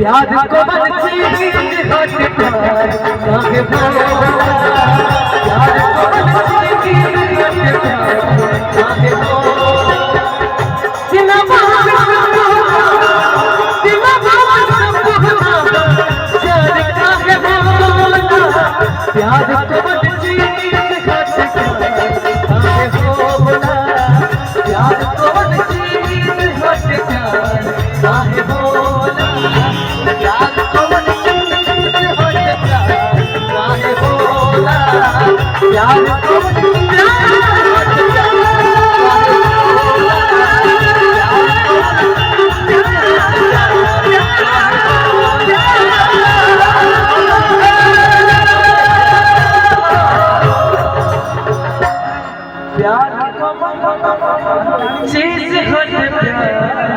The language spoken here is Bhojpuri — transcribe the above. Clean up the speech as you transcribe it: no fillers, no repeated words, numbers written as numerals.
प्यार को बच्ची हट प्यार काहे भोला प्यार को बच्ची हट प्यार काहे भोला जिना बाबा जिना बाबा प्यार काहे भोला प्यार को बच्ची हट प्यार काहे भोला प्यार को बच्ची हट प्यार काहे भोला प्यार को बच्ची हट प्यार काहे भोला प्यार को चीज हट प्यार